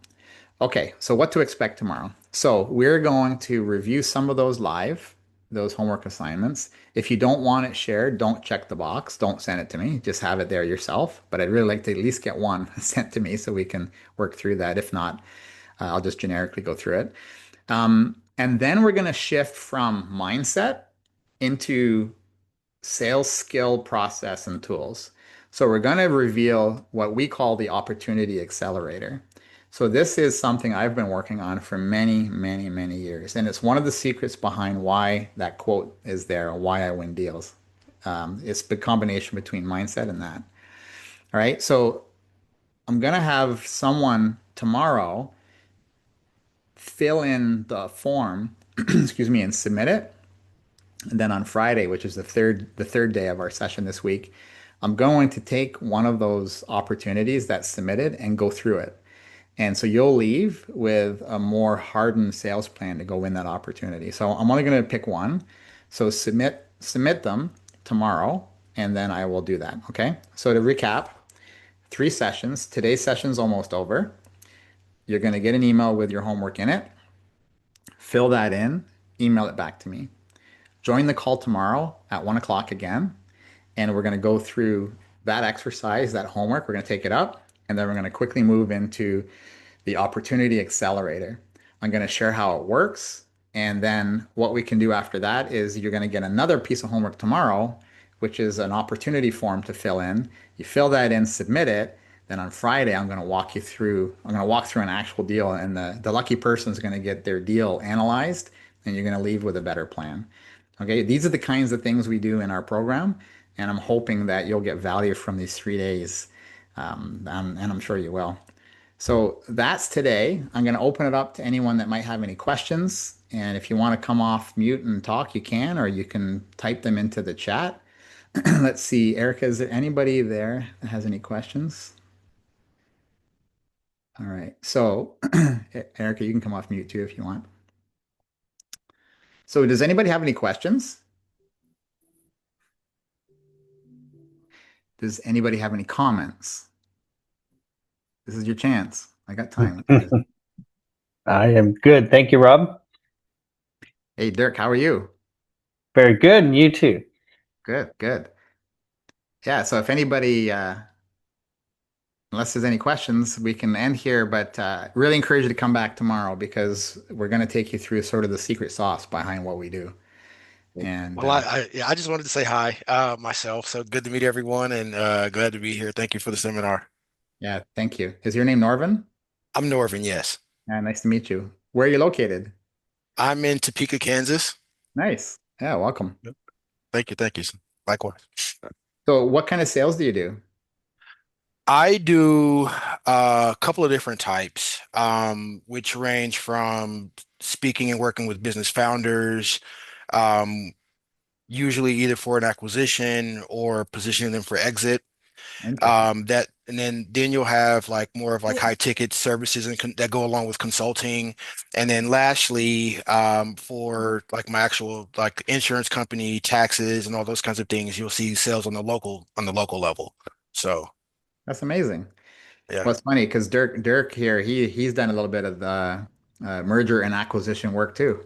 Okay, so what to expect tomorrow. So we're going to review some of those live, those homework assignments. If you don't want it shared, don't check the box. Don't send it to me. Just have it there yourself. But I'd really like to at least get one sent to me so we can work through that. If not, I'll just generically go through it. And then we're going to shift from mindset into sales skill, process, and tools. So we're going to reveal what we call the opportunity accelerator. So this is something I've been working on for many years. And it's one of the secrets behind why that quote is there, why I win deals. It's the combination between mindset and that. All right. So I'm going to have someone tomorrow fill in the form, excuse me, and submit it. And then on Friday, which is the third day of our session this week, I'm going to take one of those opportunities that's submitted and go through it. And so you'll leave with a more hardened sales plan to go win that opportunity. So I'm only going to pick one. So submit them tomorrow, and then I will do that. Okay. So to recap, 3 sessions. Today's session's almost over. You're going to get an email with your homework in it. Fill that in, email it back to me. Join the call tomorrow at 1 o'clock again, and we're going to go through that exercise, that homework. We're going to take it up, and then we're going to quickly move into the Opportunity Accelerator. I'm going to share how it works, and then what we can do after that is you're going to get another piece of homework tomorrow, which is an opportunity form to fill in. You fill that in, submit it. Then on Friday, I'm going to walk through an actual deal, and the lucky person is going to get their deal analyzed, and you're going to leave with a better plan. Okay, these are the kinds of things we do in our program, and I'm hoping that you'll get value from these 3 days, and I'm sure you will. So that's today. I'm going to open it up to anyone that might have any questions, and if you want to come off mute and talk, you can, or you can type them into the chat. Let's see, Erica, is there anybody there that has any questions? All right, so Erica, you can come off mute too if you want. So does anybody have any questions? Does anybody have any comments? This is your chance. I got time. I am good. Thank you, Rob. Hey, Dirk, how are you? Very good. And you too. Good, good. Yeah, so if anybody, unless there's any questions, we can end here, but really encourage you to come back tomorrow because we're going to take you through sort of the secret sauce behind what we do. And Well, I just wanted to say hi, myself. So good to meet everyone and glad to be here. Thank you for the seminar. yeah, thank you. Is your name Norvin? I'm Norvin, yes. Nice to meet you. Where are you located? I'm in Topeka, Kansas. Nice. Yeah, welcome. Thank you, thank you. Likewise. So what kind of sales do you do? I do a couple of different types, which range from speaking and working with business founders, um, usually either for an acquisition or positioning them for exit. That and then you'll have like more of like high ticket services and that go along with consulting, and then lastly, for like my actual like insurance company, taxes, and all those kinds of things, you'll see sales on the local level. So That's amazing. yeah. Well, it's funny because Dirk here, he's done a little bit of the merger and acquisition work too.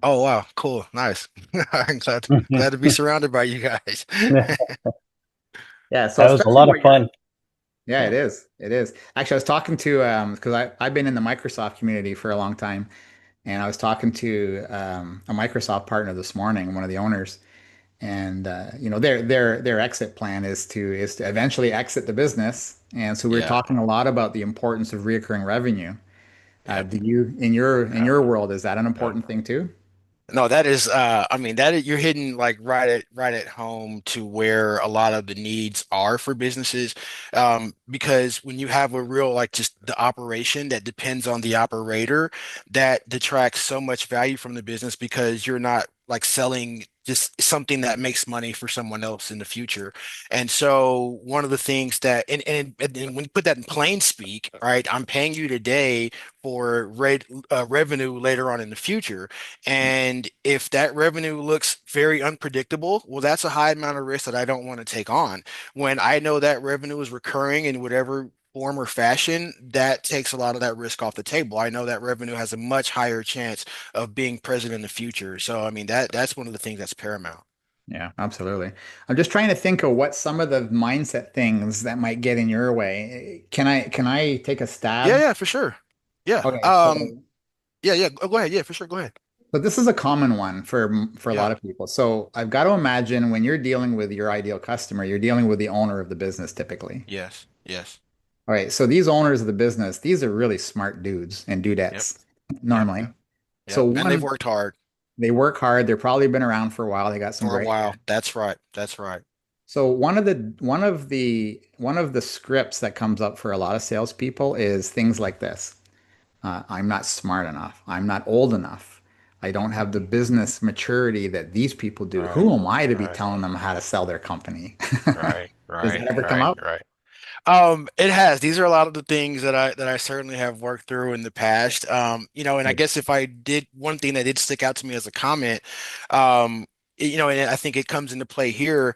Oh wow, cool, nice. I'm glad to be surrounded by you guys. Yeah, so That was a especially lot what of you're fun. Yeah, it is. It is. Actually, I was talking to because I've been in the Microsoft community for a long time, and I was talking to a Microsoft partner this morning, one of the owners, and their exit plan is to eventually exit the business, and so we were Yeah, talking a lot about the importance of reoccurring revenue. yeah. Do you in your world is that an important thing too? No, that is I mean you're hitting like right at home to where a lot of the needs are for businesses. Because when you have a real like just the operation that depends on the operator, that detracts so much value from the business because you're not like selling just something that makes money for someone else in the future. And so one of the things that and when you put that in plain speak, right, I'm paying you today for revenue later on in the future. And if that revenue looks very unpredictable, well, that's a high amount of risk that I don't want to take on. When I know that revenue is recurring in whatever form or fashion, that takes a lot of that risk off the table. I know that revenue has a much higher chance of being present in the future. So, I mean, that's one of the things that's paramount. Yeah, absolutely. I'm just trying to think of what some of the mindset things that might get in your way. Can I take a Yeah, stab? yeah, for sure. Yeah. Okay, so Yeah, yeah. Go ahead. Yeah, for sure. Go ahead. this is a common one for a Yeah. lot of people. So I've got to imagine when you're dealing with your ideal customer, you're dealing with the owner of the business typically. Yes. Yes. All right, so these owners of the business, these are really smart dudes and Yep. dudettes Yep. normally. Yep. So Yep. And they've one, worked hard they work hard. They've probably been around for a while. They got some for a gray while. hair. That's right. That's right. So one of the scripts that comes up for a lot of salespeople is things like this. I'm not smart enough. I'm not old enough. I don't have the business maturity that these people do. Right, Who am I to be right, telling them how to sell their company? right, Does right, that ever come right, up? right. It has. These are a lot of the things that I certainly have worked through in the past. And I Good. guess if I did one thing that did stick out to me as a comment, um, and I think it comes into play here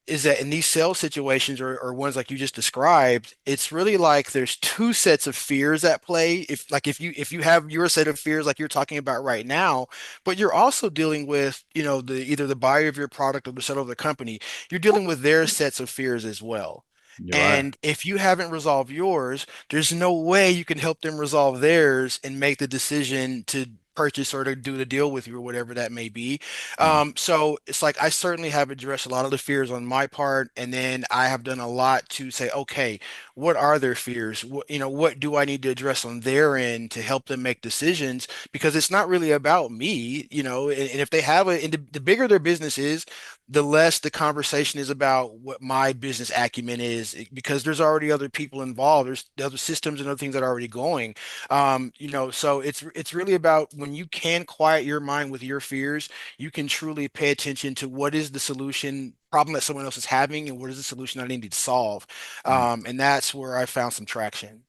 is that in these sales situations or ones like you just described, it's really like there's two sets of fears at play. If you have your set of fears like you're talking about right now, but you're also dealing with, the either the buyer of your product or the seller of the company, you're dealing with their sets of fears as well. You are. And if you haven't resolved yours, there's no way you can help them resolve theirs and make the decision to purchase or to do the deal with you or whatever that may be. Mm. So it's like I certainly have addressed a lot of the fears on my part, and then I have done a lot to say, okay, what are their fears? What do I need to address on their end to help them make decisions? Because it's not really about me, and if they have and the bigger their business is, the less the conversation is about what my business acumen is, because there's already other people involved. There's the other systems and other things that are already going. So it's really about when you can quiet your mind with your fears, you can truly pay attention to what is the solution problem that someone else is having and what is the solution I need to solve. Right. And that's where I found some traction.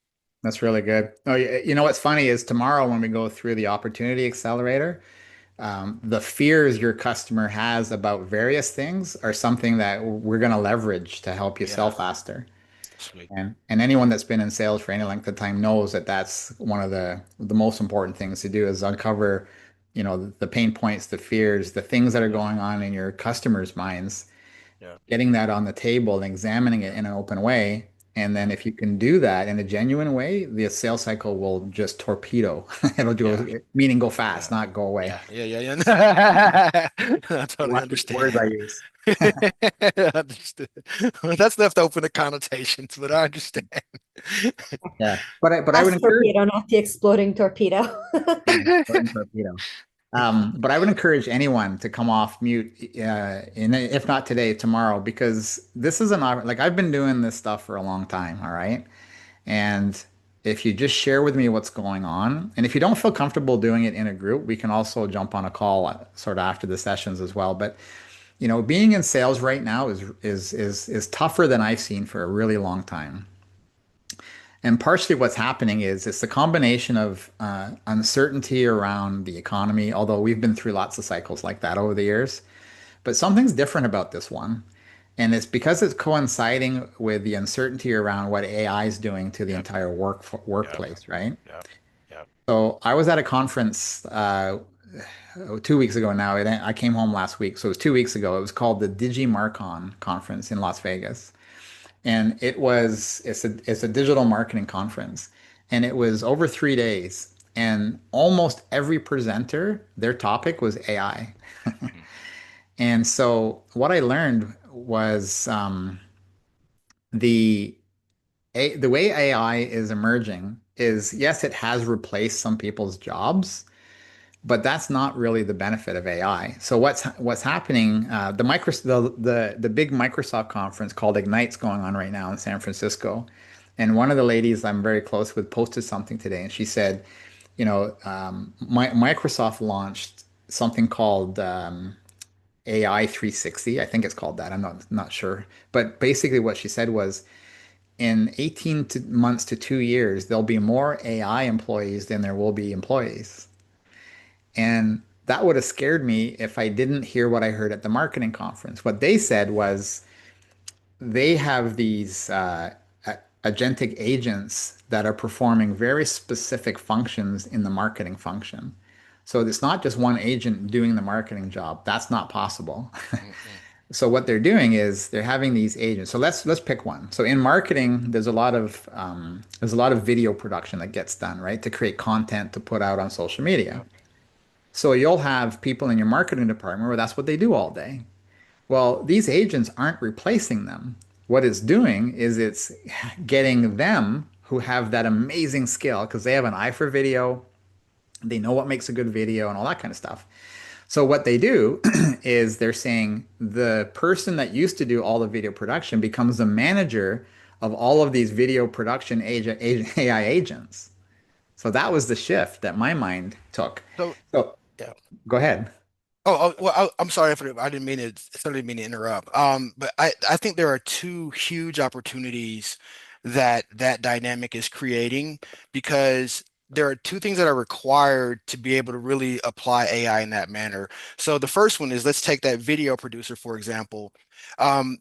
That's really good. Oh, you know what's funny is tomorrow when we go through the opportunity accelerator, the fears your customer has about various things are something that we're going to leverage to help you sell Yeah, faster. sweet. And anyone that's been in sales for any length of time knows that that's one of the most important things to do is uncover, the pain points, the fears, the things that are Yeah, going on in your customers' minds, yeah, getting that on the table and examining it in an open way. And then yeah, if you can do that in a genuine way, the sales cycle will just torpedo. It'll yeah, do, meaning go yeah, fast, not go away. yeah, yeah, yeah, yeah. I totally Watch the words I understand. use. Understood. Well, that's left open to connotations, but I understand. Yeah. But I would Fast encourage, torpedo, not the exploding torpedo. yeah, torpedo. But I would encourage anyone to come off mute, if not today, tomorrow, because this is like I've been doing this stuff for a long time, all right? And if you just share with me what's going on, and if you don't feel comfortable doing it in a group, we can also jump on a call sort of after the sessions as well. But being in sales right now is tougher than I've seen for a really long time. And partially what's happening is it's the combination of uncertainty around the economy, although we've been through lots of cycles like that over the years. But something's different about this one. And it's because it's coinciding with the uncertainty around what AI is doing to the Yep, entire yep, workplace, right? yep, yep. So I was at a conference 2 weeks ago now. I came home last week, so it was 2 weeks ago. It was called the DigiMarcon conference in Las Vegas, and it's a digital marketing conference, and it was over 3 days, and almost every presenter, their topic was AI. Mhm. And so what I learned was the the way AI is emerging is, yes, it has replaced some people's jobs, but that's not really the benefit of AI. So what's happening? The big Microsoft conference called Ignite's going on right now in San Francisco, and one of the ladies I'm very close with posted something today, and she said, Microsoft launched something called AI 360. I think it's called that. I'm not sure, but basically what she said was, in 18 months to 2 years, there'll be more AI employees than there will be employees. And that would have scared me if I didn't hear what I heard at the marketing conference. What they said was they have these agentic agents that are performing very specific functions in the marketing function. So it's not just one agent doing the marketing job. That's not possible. Mhm. So what they're doing is they're having these agents. So let's pick one. So in marketing, there's a lot of video production that gets done, right, to create content to put out on social media. Yep, So you'll have people in your marketing department where that's what they do all day. Well, these agents aren't replacing them. What it's doing is it's getting them who have that amazing skill because they have an eye for video, they know what makes a good video and all that kind of stuff. So what they do is they're saying the person that used to do all the video production becomes the manager of all of these video production AI agents. So that was the shift that my mind took. So So yeah. go ahead. Well, I'm sorry if I didn't mean to, certainly didn't mean to interrupt. But I think there are two huge opportunities that that dynamic is creating because there are two things that are required to be able to really apply AI in that manner. So the first one is let's take that video producer, for example. Um,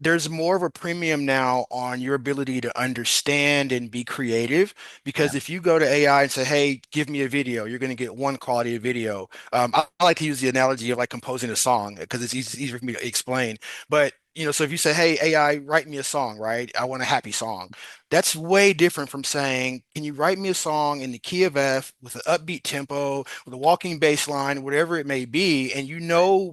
there's more of a premium now on your ability to understand and be creative Yeah. because if you go to AI and say, "Hey, give me a video," you're going to get one quality of video. I like to use the analogy of like composing a song because it's easier for me to explain. But so if you say, "Hey, AI, write me a song," right? I want a happy song. That's way different from saying, "Can you write me a song in the key of F with an upbeat tempo, with a walking bass line, whatever it may be?" And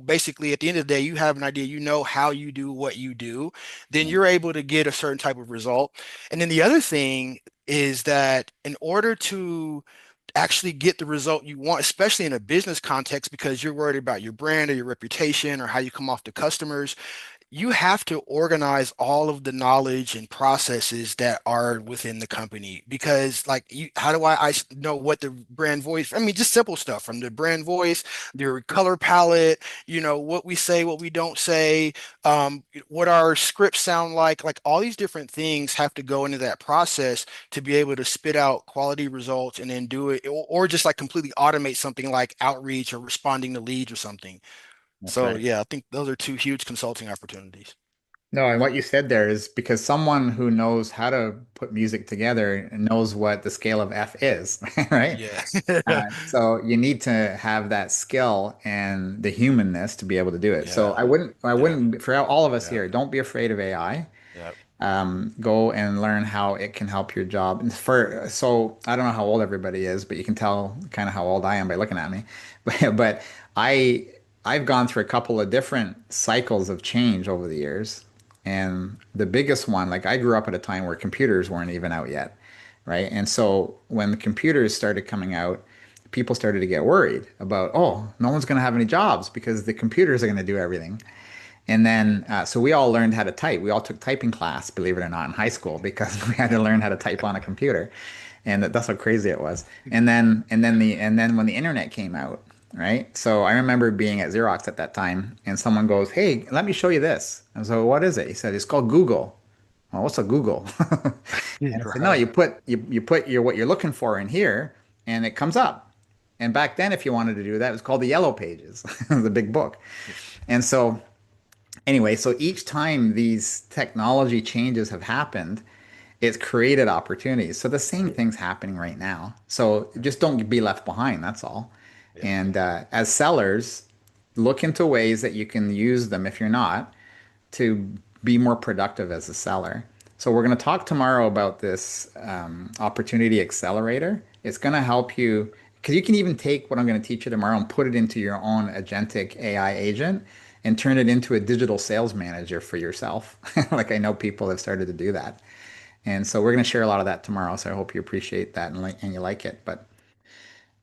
basically at the end of the day, you have an idea, how you do what you do, then you're able to get a certain type of result. And then the other thing is that in order to actually get the result you want, especially in a business context, because you're worried about your brand or your reputation or how you come off to customers, you have to organize all of the knowledge and processes that are within the company because how do I know what the brand voice, I mean, just simple stuff from the brand voice, their color palette, what we say, what we don't say, what our scripts sound like all these different things have to go into that process to be able to spit out quality results and then do it or just like completely automate something like outreach or responding to leads or something. That's So right. yeah, I think those are two huge consulting opportunities. No, and what you said there is because someone who knows how to put music together knows what the scale of F is, right? Yeah. So you need to have that skill and the humanness to be able to do it. So Yeah. I Yeah. wouldn't, for all of us Yeah. here, don't be afraid of AI. Yeah. Go and learn how it can help your job. And so I don't know how old everybody is, but you can tell kind of how old I am by looking at me. But I I've gone through a couple of different cycles of change over the years. And the biggest one, like I grew up at a time where computers weren't even out yet, right? And so when the computers started coming out, people started to get worried about, oh, no one's going to have any jobs because the computers are going to do everything. And then, so we all learned how to type. We all took typing class, believe it or not, in high school because we had to learn how to type on a computer, and that's how crazy it was. And then when the internet came out, right? So I remember being at Xerox at that time, and someone goes, "Hey, let me show you this." And so, what is it? He said, "It's called Google." Well, what's a Google? And I said, "No, Right. you put your what you're looking for in here, and it comes up." And back then, if you wanted to do that, it was called the Yellow Pages, the big book. And so anyway, so each time these technology changes have happened, it's created opportunities. So the same thing's happening right now. So just don't be left behind. That's all. Yeah. And as sellers, look into ways that you can use them if you're not to be more productive as a seller. So we're going to talk tomorrow about this opportunity accelerator. It's going to help you because you can even take what I'm going to teach you tomorrow and put it into your own agentic AI agent and turn it into a digital sales manager for yourself. Like I know people have started to do that. And so we're going to share a lot of that tomorrow. So I hope you appreciate that and you like it. But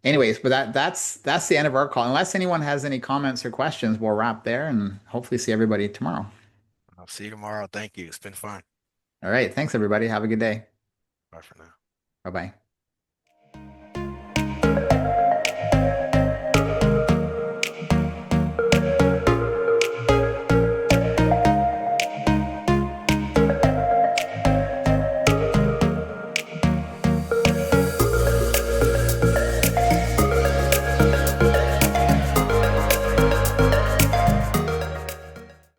anyways, but that's the end of our call. Unless anyone has any comments or questions, we'll wrap there and hopefully see everybody tomorrow. I'll see you tomorrow. Thank you. It's been fun. All right. Thanks, everybody. Have a good day. Bye for now. Bye bye.